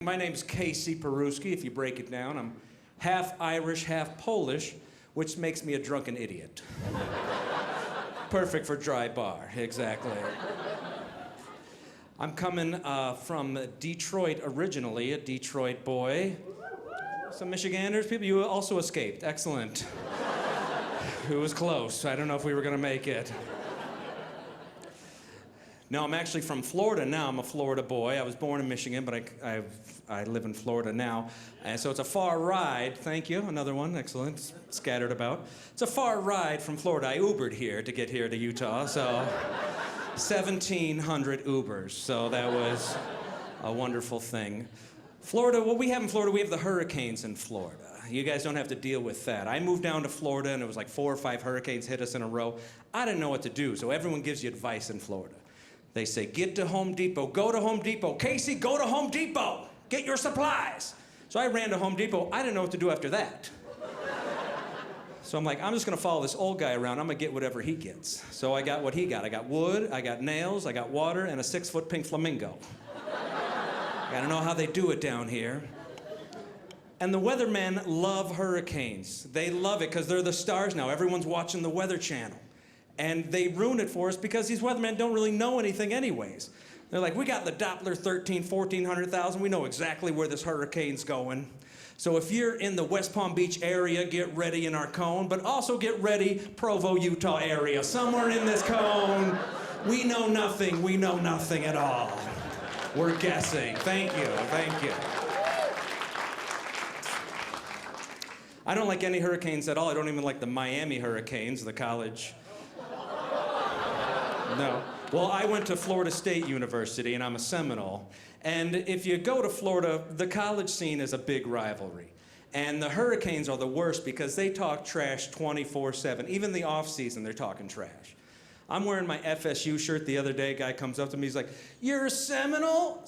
My name's Casey Peruski, if you break it down. I'm half Irish, half Polish, which makes me a drunken idiot. Perfect for dry bar, exactly. I'm coming from Detroit originally, a Detroit boy. Some Michiganders, people, you also escaped, excellent. It was close, I don't know if we were gonna make it. No, I'm actually from Florida now. I'm a Florida boy. I was born in Michigan, but I live in Florida now. And so it's a far ride. Thank you. Another one. Excellent. Scattered about. It's a far ride from Florida. I Ubered here to get here to Utah. So 1,700 Ubers. So that was a wonderful thing. Florida, what we have in Florida, we have the hurricanes in Florida. You guys don't have to deal with that. I moved down to Florida, and it was like 4 or 5 hurricanes hit us in a row. I didn't know what to do, so everyone gives you advice in Florida. They say, get to Home Depot, go to Home Depot. Casey, go to Home Depot, get your supplies. So I ran to Home Depot. I didn't know what to do after that. So I'm like, I'm just gonna follow this old guy around. I'm gonna get whatever he gets. So I got what he got. I got wood, I got nails, I got water, and a 6-foot pink flamingo. I gotta know how they do it down here. And the weathermen love hurricanes. They love it because they're the stars now. Everyone's watching the Weather Channel. And they ruin it for us because these weathermen don't really know anything anyways. They're like, we got the Doppler 13, 1400,000. We know exactly where this hurricane's going. So if you're in the West Palm Beach area, get ready in our cone, but also get ready, Provo, Utah area. Somewhere in this cone, we know nothing at all. We're guessing. Thank you, thank you. I don't like any hurricanes at all. I don't even like the Miami Hurricanes, the college. No. Well, I went to Florida State University, and I'm a Seminole. And if you go to Florida, the college scene is a big rivalry. And the Hurricanes are the worst because they talk trash 24/7. Even the off-season, they're talking trash. I'm wearing my FSU shirt the other day. A guy comes up to me, he's like, you're a Seminole?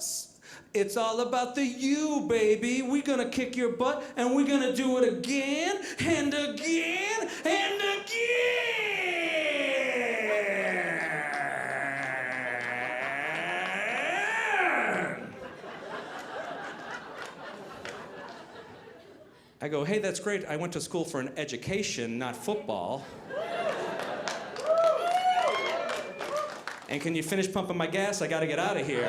It's all about the U, baby. We're gonna kick your butt, and we're gonna do it again, and again, and again! I go, hey, that's great. I went to school for an education, not football. And can you finish pumping my gas? I gotta get out of here.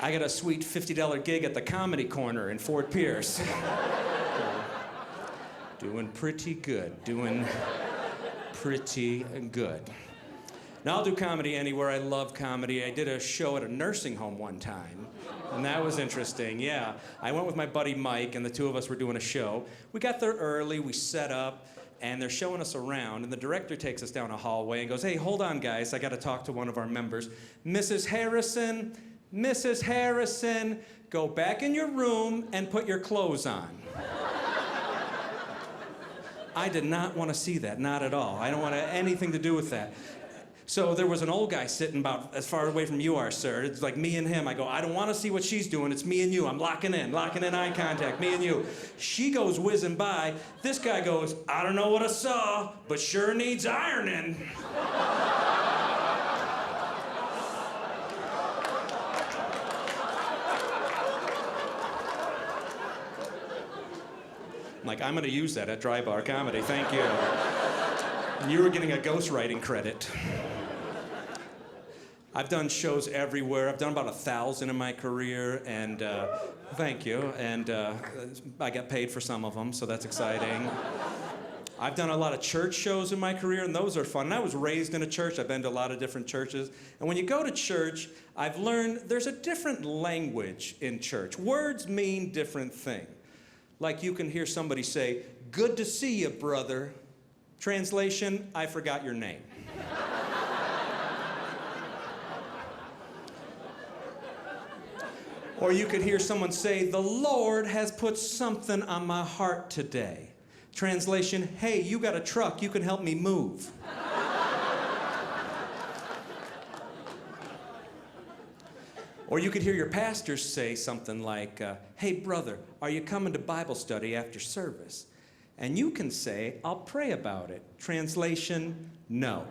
I got a sweet $50 gig at the Comedy Corner in Fort Pierce. Doing pretty good, doing pretty good. Now I'll do comedy anywhere. I love comedy. I did a show at a nursing home one time, and that was interesting, yeah. I went with my buddy Mike, and the two of us were doing a show. We got there early, we set up, and they're showing us around, and the director takes us down a hallway and goes, hey, hold on, guys, I gotta talk to one of our members. Mrs. Harrison, go back in your room and put your clothes on. I did not want to see that, not at all. I don't want anything to do with that. So there was an old guy sitting about as far away from you are, sir. It's like me and him. I go, I don't want to see what she's doing. It's me and you. I'm locking in eye contact, me and you. She goes whizzing by. This guy goes, I don't know what I saw, but sure needs ironing. I'm like, I'm gonna use that at Dry Bar Comedy, thank you. You were getting a ghostwriting credit. I've done shows everywhere. I've done about 1,000 in my career, and thank you. And I got paid for some of them, so that's exciting. I've done a lot of church shows in my career, and those are fun. And I was raised in a church. I've been to a lot of different churches. And when you go to church, I've learned there's a different language in church. Words mean different things. Like you can hear somebody say, good to see you, brother. Translation, I forgot your name. Or you could hear someone say, the Lord has put something on my heart today. Translation, hey, you got a truck, you can help me move. Or you could hear your pastor say something like, hey, brother, are you coming to Bible study after service? And you can say, I'll pray about it. Translation, no.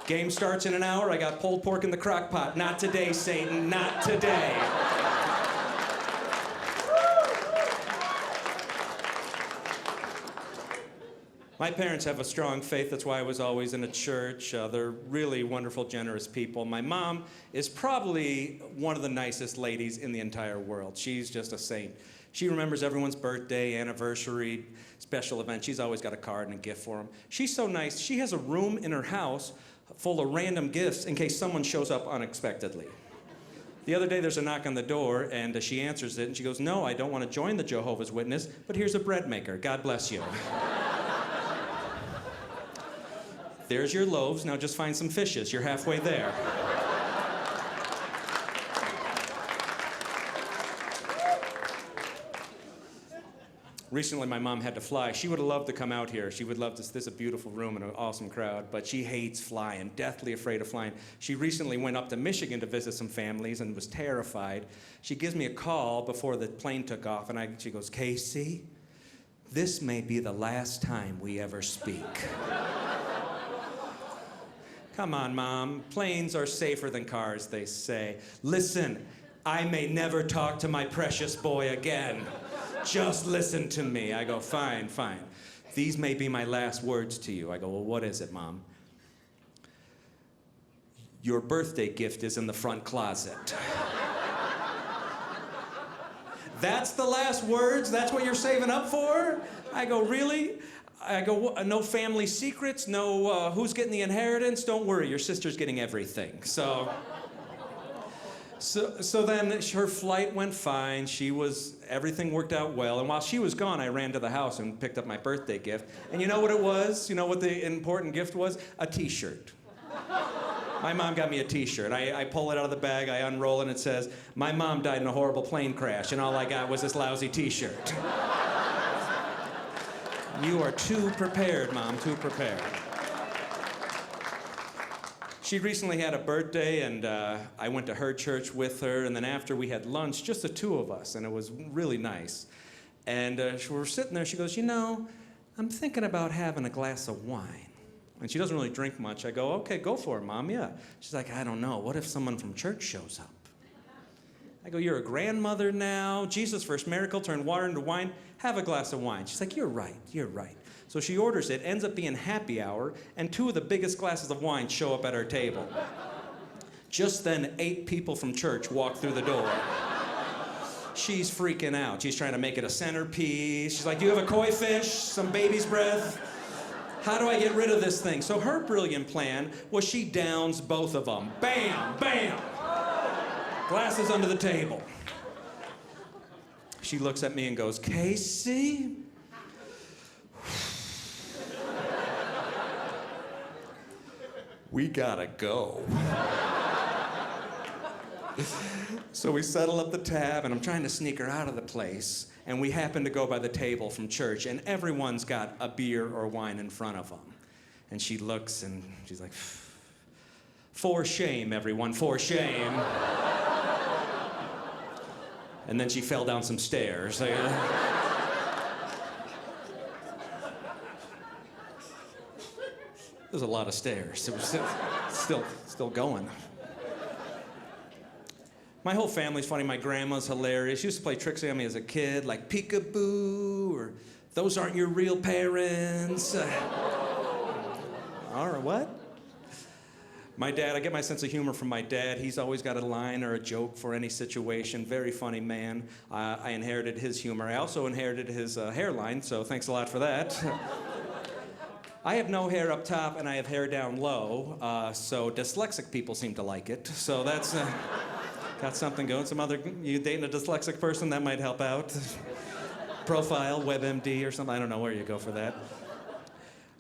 Game starts in an hour. I got pulled pork in the crock pot. Not today, Satan. Not today. My parents have a strong faith. That's why I was always in a church. They're really wonderful, generous people. My mom is probably one of the nicest ladies in the entire world. She's just a saint. She remembers everyone's birthday, anniversary, special event. She's always got a card and a gift for them. She's so nice. She has a room in her house full of random gifts in case someone shows up unexpectedly. The other day, there's a knock on the door, and she answers it, and she goes, "No, I don't want to join the Jehovah's Witness, but here's a bread maker. God bless you." There's your loaves. Now just find some fishes. You're halfway there. Recently, my mom had to fly. She would have loved to come out here. She would love to. This is a beautiful room and an awesome crowd, but she hates flying, deathly afraid of flying. She recently went up to Michigan to visit some families and was terrified. She gives me a call before the plane took off, and she goes, "Casey, this may be the last time we ever speak." Come on, Mom. Planes are safer than cars, they say. Listen, I may never talk to my precious boy again. Just listen to me. I go, fine. These may be my last words to you. I go, well, what is it, Mom? Your birthday gift is in the front closet. That's the last words? That's what you're saving up for? I go, really? I go, no family secrets, no who's getting the inheritance? Don't worry, your sister's getting everything. So then her flight went fine. Everything worked out well. And while she was gone, I ran to the house and picked up my birthday gift. And you know what it was? You know what the important gift was? A t-shirt. My mom got me a t-shirt. I pull it out of the bag, I unroll it, and it says, "My mom died in a horrible plane crash, and all I got was this lousy t-shirt." You are too prepared, Mom, too prepared. She recently had a birthday, and I went to her church with her, and then after we had lunch, just the two of us, and it was really nice. And we were sitting there, she goes, "You know, I'm thinking about having a glass of wine." And she doesn't really drink much. I go, "Okay, go for it, Mom, yeah." She's like, "I don't know, what if someone from church shows up?" I go, "You're a grandmother now. Jesus' first miracle turned water into wine. Have a glass of wine." She's like, you're right. So she orders it, ends up being happy hour, and two of the biggest glasses of wine show up at our table. Just then, 8 people from church walk through the door. She's freaking out. She's trying to make it a centerpiece. She's like, "Do you have a koi fish? Some baby's breath? How do I get rid of this thing?" So her brilliant plan was she downs both of them. Bam, bam. Glasses under the table. She looks at me and goes, "Casey?" We gotta go. So we settle up the tab, and I'm trying to sneak her out of the place, and we happen to go by the table from church, and everyone's got a beer or wine in front of them. And she looks, and she's like, "For shame, everyone, for shame." And then she fell down some stairs. There's a lot of stairs. It was still going. My whole family's funny. My grandma's hilarious. She used to play tricks on me as a kid, like peekaboo, or "Those aren't your real parents." All right, what? My dad, I get my sense of humor from my dad. He's always got a line or a joke for any situation. Very funny man. I inherited his humor. I also inherited his hairline, so thanks a lot for that. I have no hair up top, and I have hair down low, so dyslexic people seem to like it. So that's got something going. You dating a dyslexic person, that might help out. Profile, WebMD or something. I don't know where you go for that.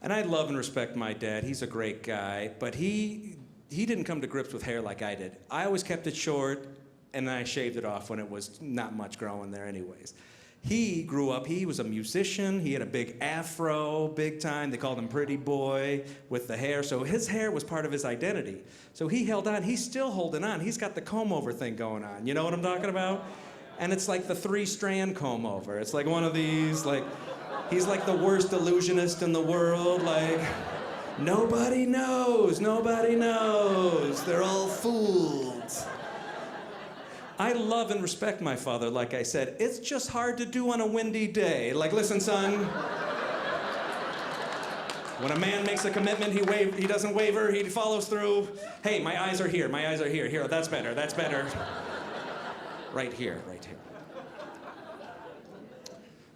And I love and respect my dad. He's a great guy, but he didn't come to grips with hair like I did. I always kept it short, and then I shaved it off when it was not much growing there anyways. He grew up, he was a musician, he had a big afro, big time. They called him Pretty Boy with the hair, so his hair was part of his identity. So he held on, he's still holding on. He's got the comb over thing going on. You know what I'm talking about? And it's like the 3-strand comb over. It's like one of these, like, he's like the worst illusionist in the world. Like, Nobody knows. Nobody knows. They're all fooled. I love and respect my father, like I said. It's just hard to do on a windy day. Like, listen, son. When a man makes a commitment, he doesn't waver, he follows through. Hey, my eyes are here, my eyes are here. Here, that's better, that's better. Right here, right here.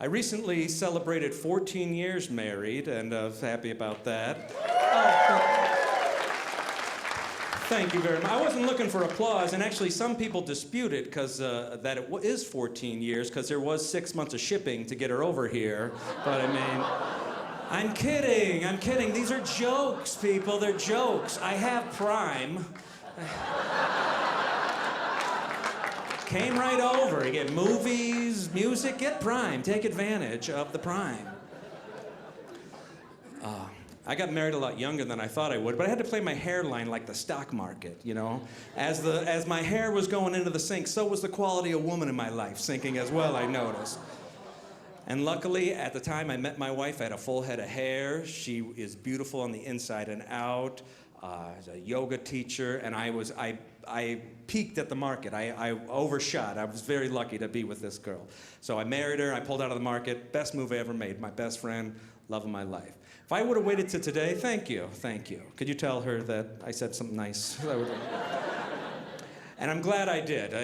I recently celebrated 14 years married, and I was happy about that. Thank you very much. I wasn't looking for applause, and actually some people dispute it because that it is 14 years, because there was 6 months of shipping to get her over here. But I mean, I'm kidding. These are jokes, people, they're jokes. I have Prime. Came right over. You get movies, music, get Prime. Take advantage of the Prime. I got married a lot younger than I thought I would, but I had to play my hairline like the stock market, you know? As my hair was going into the sink, so was the quality of woman in my life sinking as well, I noticed. And luckily, at the time I met my wife, I had a full head of hair. She is beautiful on the inside and out. As a yoga teacher, and I peaked at the market. I overshot. I was very lucky to be with this girl. So I married her, I pulled out of the market. Best move I ever made. My best friend, love of my life. If I would have waited till today, thank you. Could you tell her that I said something nice? And I'm glad I did,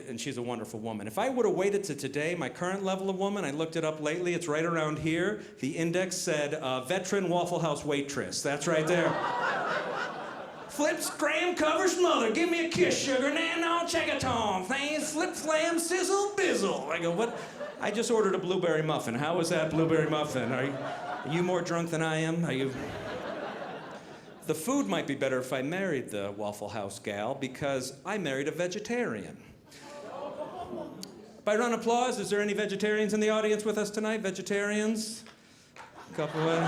and she's a wonderful woman. If I would have waited to today, my current level of woman, I looked it up lately, it's right around here. The index said, veteran Waffle House waitress. That's right there. Flip, scram, cover, smother. Give me a kiss, sugar. Nah, check it on. Thanks, flip, slam, sizzle, bizzle. I go, what? I just ordered a blueberry muffin. How was that blueberry muffin? Are you more drunk than I am? Are you? The food might be better if I married the Waffle House gal, because I married a vegetarian. By round of applause, is there any vegetarians in the audience with us tonight? Vegetarians? A couple of...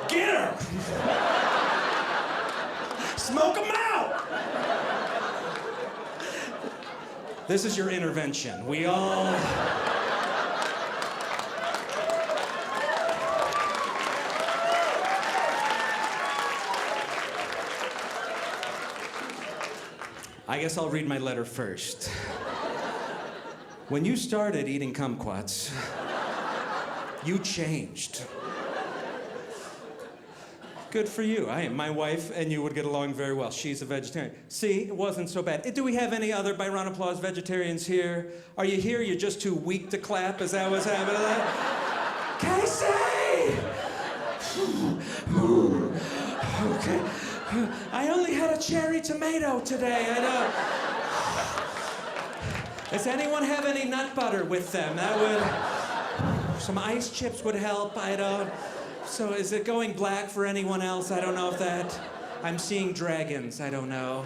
Get her! Smoke them out! This is your intervention. We all... I guess I'll read my letter first. When you started eating kumquats, you changed. Good for you. My wife and you would get along very well. She's a vegetarian. See, it wasn't so bad. Do we have any other, by round of applause, vegetarians here? Are you here? You're just too weak to clap? Is that what's happening? Casey! Okay. I only had a cherry tomato today. I know. Does anyone have any nut butter with them? That would... Some ice chips would help. I don't... So is it going black for anyone else? I don't know if that... I'm seeing dragons. I don't know.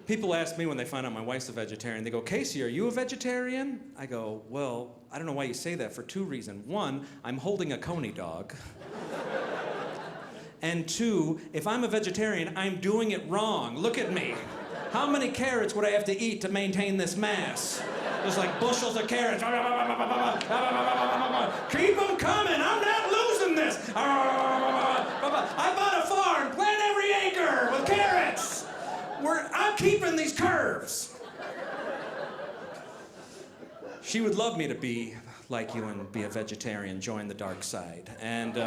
People ask me when they find out my wife's a vegetarian, they go, Casey, are you a vegetarian? I go, well, I don't know why you say that for two reasons. One, I'm holding a coney dog. And two, if I'm a vegetarian, I'm doing it wrong. Look at me. How many carrots would I have to eat to maintain this mass? There's like bushels of carrots. Keep them coming. I'm not losing this. I bought a farm. Plant every acre with carrots. I'm keeping these curves. She would love me to be like you and be a vegetarian, join the dark side. And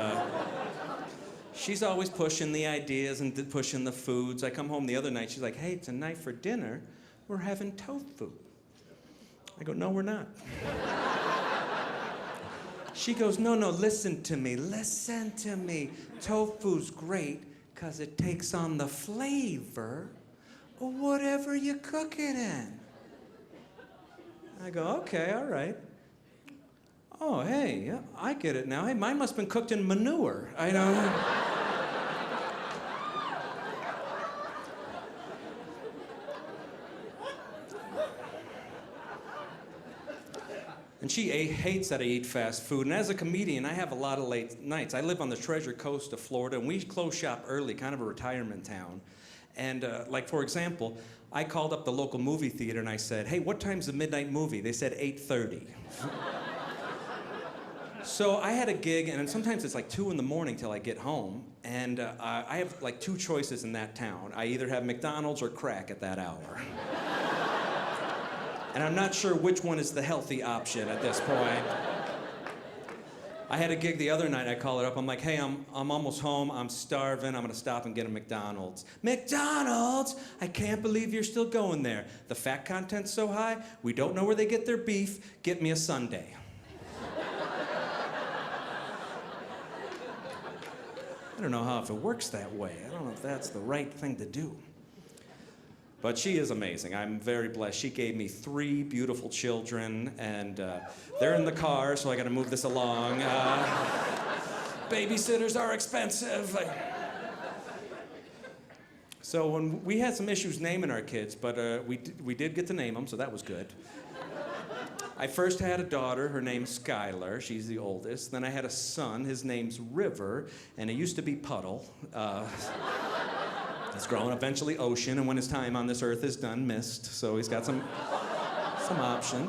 she's always pushing the ideas and pushing the foods. I come home the other night, she's like, hey, tonight for dinner, we're having tofu. I go, no, we're not. She goes, no, listen to me. Tofu's great because it takes on the flavor of whatever you cook it in. I go, okay, all right. Oh, hey, yeah, I get it now. Hey, mine must have been cooked in manure. I don't know. And she hates that I eat fast food. And as a comedian, I have a lot of late nights. I live on the Treasure Coast of Florida, and we close shop early, kind of a retirement town. And like, for example, I called up the local movie theater and I said, hey, what time's the midnight movie? They said 8:30. So I had a gig, and sometimes it's like 2 in the morning till I get home, and I have like 2 choices in that town. I either have McDonald's or crack at that hour. And I'm not sure which one is the healthy option at this point. I had a gig the other night, I call it up, I'm like, hey, I'm almost home, I'm starving, I'm gonna stop and get a McDonald's. McDonald's? I can't believe you're still going there. The fat content's so high, we don't know where they get their beef, get me a sundae. I don't know if it works that way. I don't know if that's the right thing to do. But she is amazing. I'm very blessed. She gave me 3 beautiful children, and they're in the car, so I gotta move this along. Babysitters are expensive. So when we had some issues naming our kids, but we did get to name them, so that was good. I first had a daughter, her name's Skylar, she's the oldest. Then I had a son, his name's River, and it used to be Puddle. He's grown eventually Ocean, and when his time on this earth is done, Mist, so he's got some option.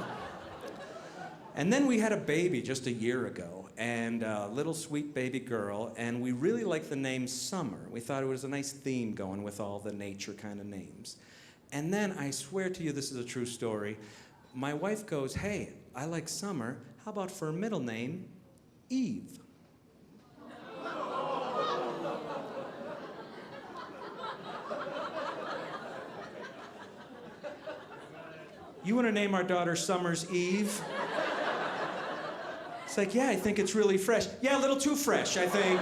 And then we had a baby just a year ago, and a little sweet baby girl, and we really liked the name Summer. We thought it was a nice theme going with all the nature kind of names. And then, I swear to you, this is a true story, my wife goes, hey, I like Summer. How about for a middle name, Eve? You want to name our daughter Summer's Eve? It's like, yeah, I think it's really fresh. Yeah, a little too fresh, I think.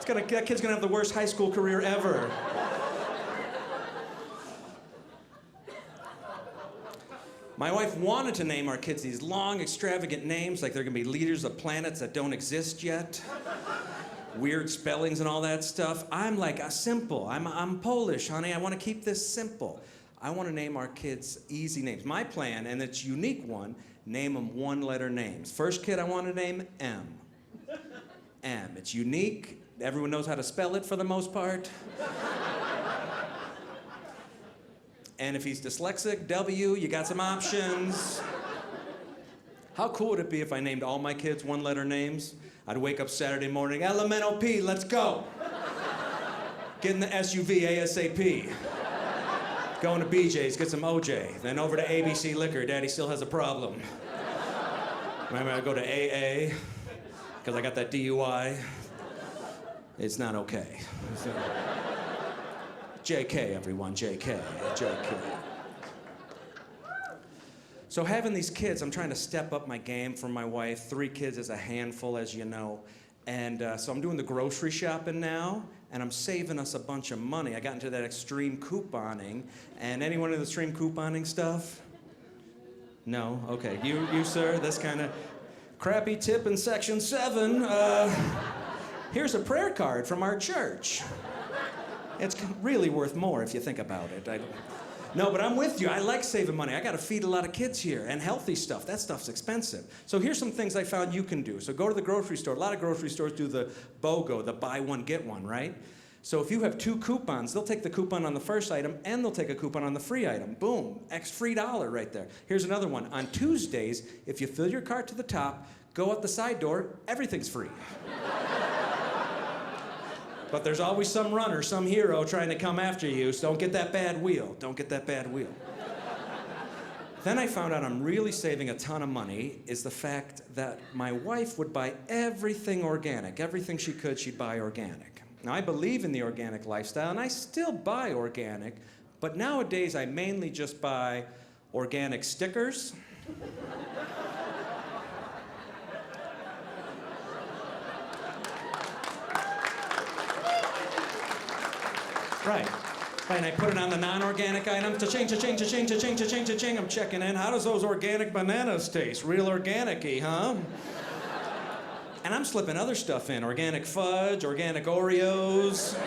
That kid's gonna have the worst high school career ever. My wife wanted to name our kids these long, extravagant names, like they're gonna be leaders of planets that don't exist yet. Weird spellings and all that stuff. I'm like, simple. I'm Polish, honey. I want to keep this simple. I want to name our kids easy names. My plan, and it's a unique one, name them 1-letter names. First kid I want to name, M. M. It's unique. Everyone knows how to spell it for the most part. And if he's dyslexic, W, you got some options. How cool would it be if I named all my kids 1-letter names? I'd wake up Saturday morning, LMNOP, let's go. Get in the SUV ASAP. Going to BJ's, get some OJ. Then over to ABC Liquor, Daddy still has a problem. Remember, I go to AA, because I got that DUI. It's not okay. So, JK, everyone, JK. So having these kids, I'm trying to step up my game for my wife. 3 kids is a handful, as you know. And so I'm doing the grocery shopping now, and I'm saving us a bunch of money. I got into that extreme couponing. And anyone in the extreme couponing stuff? No? Okay. You sir, this kind of crappy tip in section 7. Here's a prayer card from our church. It's really worth more if you think about it. No, but I'm with you. I like saving money. I got to feed a lot of kids here, and healthy stuff. That stuff's expensive. So here's some things I found you can do. So go to the grocery store. A lot of grocery stores do the BOGO, the buy one, get one, right? So if you have 2 coupons, they'll take the coupon on the first item, and they'll take a coupon on the free item. Boom, free $1 right there. Here's another one. On Tuesdays, if you fill your cart to the top, go out the side door, everything's free. But there's always some runner, some hero trying to come after you, so don't get that bad wheel. Don't get that bad wheel. Then I found out I'm really saving a ton of money is the fact that my wife would buy everything organic. Everything she could, she'd buy organic. Now, I believe in the organic lifestyle, and I still buy organic, but nowadays I mainly just buy organic stickers. Right, and I put it on the non-organic items. Cha-ching. I'm checking in. How does those organic bananas taste? Real organic-y, huh? And I'm slipping other stuff in. Organic fudge, organic Oreos.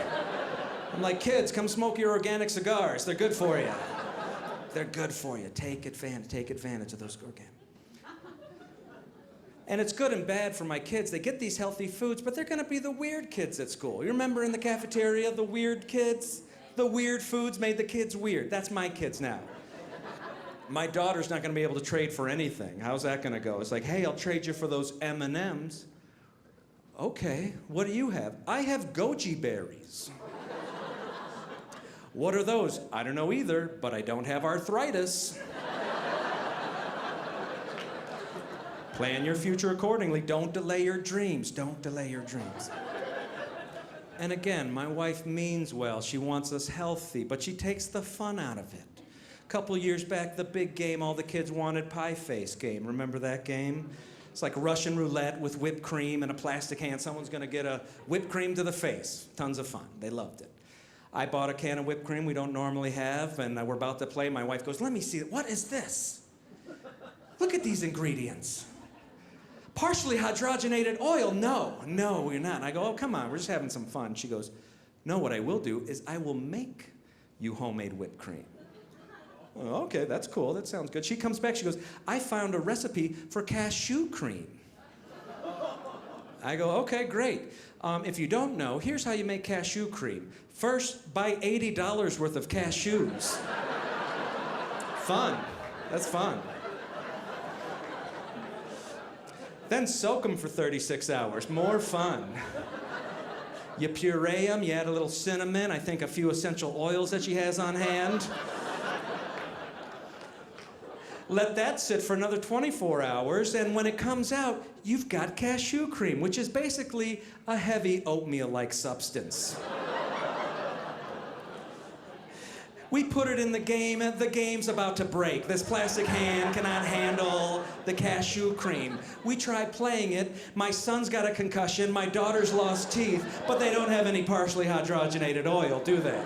I'm like, kids, come smoke your organic cigars. They're good for you. They're good for you. Take advantage of those organic. And it's good and bad for my kids. They get these healthy foods, but they're gonna be the weird kids at school. You remember in the cafeteria, the weird kids? The weird foods made the kids weird. That's my kids now. My daughter's not gonna be able to trade for anything. How's that gonna go? It's like, hey, I'll trade you for those M&Ms. Okay, what do you have? I have goji berries. What are those? I don't know either, but I don't have arthritis. Plan your future accordingly. Don't delay your dreams. Don't delay your dreams. And again, my wife means well. She wants us healthy, but she takes the fun out of it. A couple years back, the big game all the kids wanted, pie face game. Remember that game? It's like Russian roulette with whipped cream and a plastic hand. Someone's gonna get a whipped cream to the face. Tons of fun. They loved it. I bought a can of whipped cream we don't normally have, and we're about to play. My wife goes, let me see it. What is this? Look at these ingredients. Partially hydrogenated oil. No, we're not. And I go, oh, come on, we're just having some fun. She goes, no, what I will do is I will make you homemade whipped cream. Well, okay, that's cool. That sounds good. She comes back, she goes, I found a recipe for cashew cream. I go, okay, great. If you don't know, here's how you make cashew cream. First, buy $80 worth of cashews. Fun. That's fun. Then soak them for 36 hours. More fun. You puree them, you add a little cinnamon, I think a few essential oils that she has on hand. Let that sit for another 24 hours, and when it comes out, you've got cashew cream, which is basically a heavy oatmeal-like substance. We put it in the game, and the game's about to break. This plastic hand cannot handle the cashew cream. We tried playing it. My son's got a concussion, my daughter's lost teeth, but they don't have any partially hydrogenated oil, do they?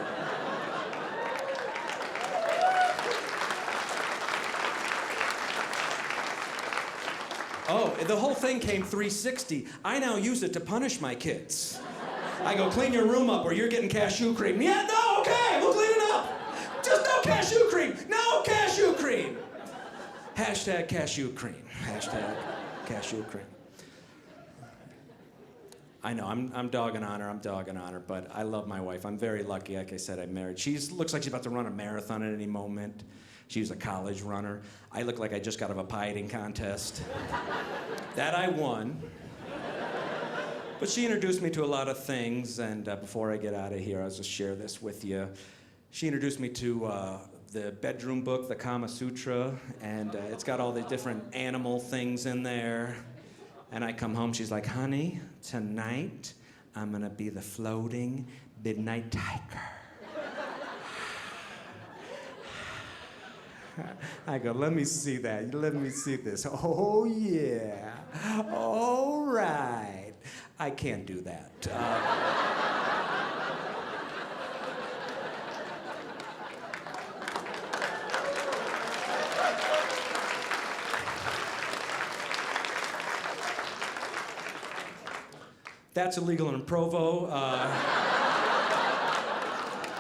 Oh, the whole thing came 360. I now use it to punish my kids. I go, clean your room up or you're getting cashew cream. Yeah, no, okay, we'll clean it up. Just no cashew cream. No cashew cream. Hashtag cashew cream. Hashtag cashew cream. I know, I'm dogging on her, but I love my wife. I'm very lucky, like I said, I'm married. Looks like she's about to run a marathon at any moment. She was a college runner. I look like I just got out of a pie eating contest. That I won. But she introduced me to a lot of things, and before I get out of here, I'll just share this with you. She introduced me to the bedroom book, the Kama Sutra, and it's got all the different animal things in there. And I come home, she's like, honey, tonight I'm gonna be the floating midnight tiger. I go, let me see that. Let me see this. Oh, yeah. All right. I can't do that. That's illegal in Provo.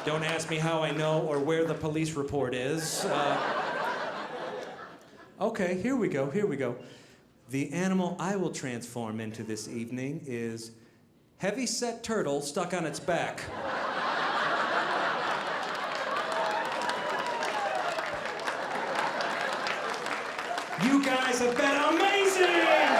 Don't ask me how I know or where the police report is. Okay, here we go. The animal I will transform into this evening is heavy-set turtle stuck on its back. You guys have been amazing!